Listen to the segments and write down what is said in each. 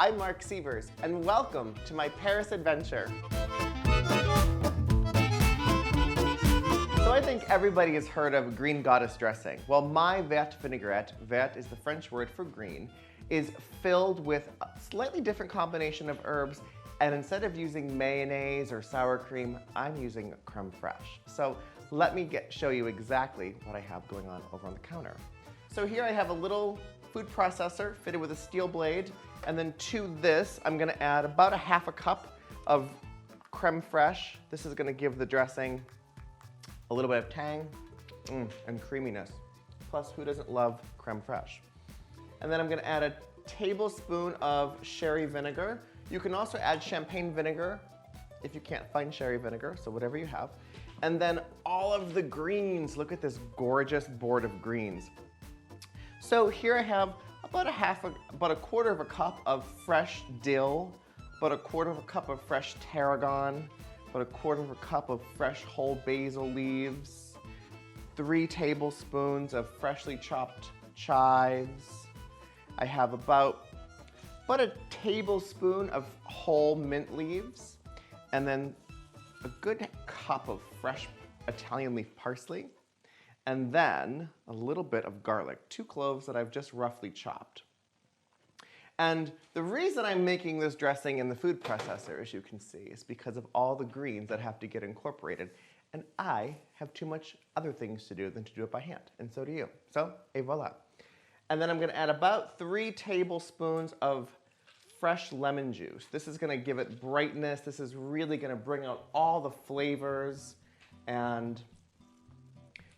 I'm Marc Sievers, and welcome to my Paris adventure. So I think everybody has heard of green goddess dressing. Well, my Vert Vinaigrette, vert is the French word for green, is filled with a slightly different combination of herbs, and instead of using mayonnaise or sour cream, I'm using creme fraiche. So let me show you exactly what I have going on over on the counter. So here I have a little food processor fitted with a steel blade, and then to this I'm going to add about a half a cup of creme fraiche. This is going to give the dressing a little bit of tang and creaminess. Plus, who doesn't love creme fraiche? And then I'm going to add a tablespoon of sherry vinegar. You can also add champagne vinegar if you can't find sherry vinegar, so whatever you have. And then all of the greens. Look at this gorgeous board of greens. So here I have about a quarter of a cup of fresh dill, about a quarter of a cup of fresh tarragon, about a quarter of a cup of fresh whole basil leaves, 3 tablespoons of freshly chopped chives. I have about a tablespoon of whole mint leaves, and then a good cup of fresh Italian leaf parsley, and then a little bit of garlic, 2 cloves that I've just roughly chopped. And the reason I'm making this dressing in the food processor, as you can see, is because of all the greens that have to get incorporated. And I have too much other things to do than to do it by hand, and so do you. So, et voila. And then I'm gonna add about 3 tablespoons of fresh lemon juice. This is gonna give it brightness. This is really gonna bring out all the flavors and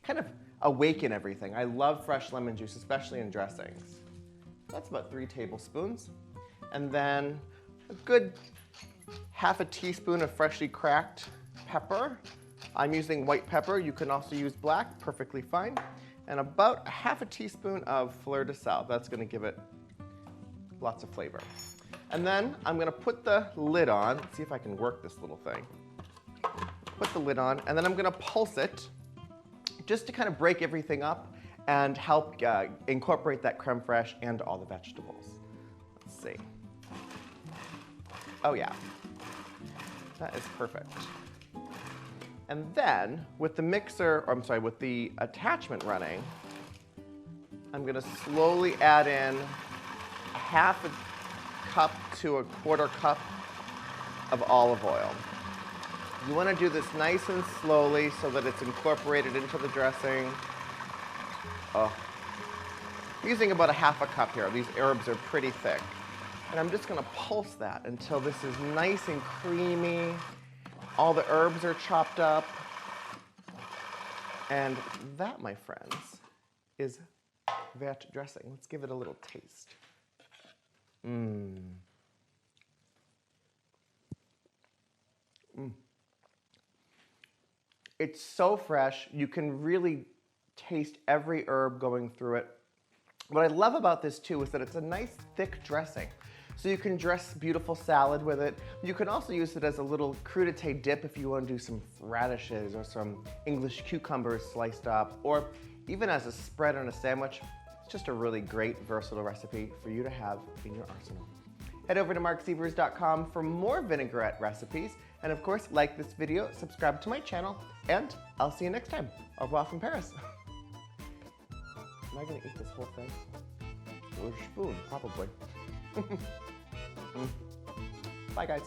kind of awaken everything. I love fresh lemon juice, especially in dressings. That's about 3 tablespoons. And then a good half a teaspoon of freshly cracked pepper. I'm using white pepper. You can also use black, perfectly fine. And about a half a teaspoon of fleur de sel. That's gonna give it lots of flavor. And then I'm gonna put the lid on. Let's see if I can work this little thing. Put the lid on, and then I'm gonna pulse it just to kind of break everything up and help incorporate that creme fraiche and all the vegetables. Let's see. Oh yeah, that is perfect. And then with the mixer, or I'm sorry, with the attachment running, I'm gonna slowly add in half a cup to a quarter cup of olive oil. You want to do this nice and slowly so that it's incorporated into the dressing. Oh. I'm using about a half a cup here. These herbs are pretty thick. And I'm just going to pulse that until this is nice and creamy. All the herbs are chopped up. And that, my friends, is vert dressing. Let's give it a little taste. It's so fresh. You can really taste every herb going through it. What I love about this too is that it's a nice thick dressing. So you can dress beautiful salad with it. You can also use it as a little crudité dip if you want to do some radishes or some English cucumbers sliced up, or even as a spread on a sandwich. It's just a really great versatile recipe for you to have in your arsenal. Head over to marcsievers.com for more vinaigrette recipes. And of course, like this video, subscribe to my channel, and I'll see you next time. Au revoir from Paris. Am I gonna eat this whole thing? With a spoon, probably. Bye guys.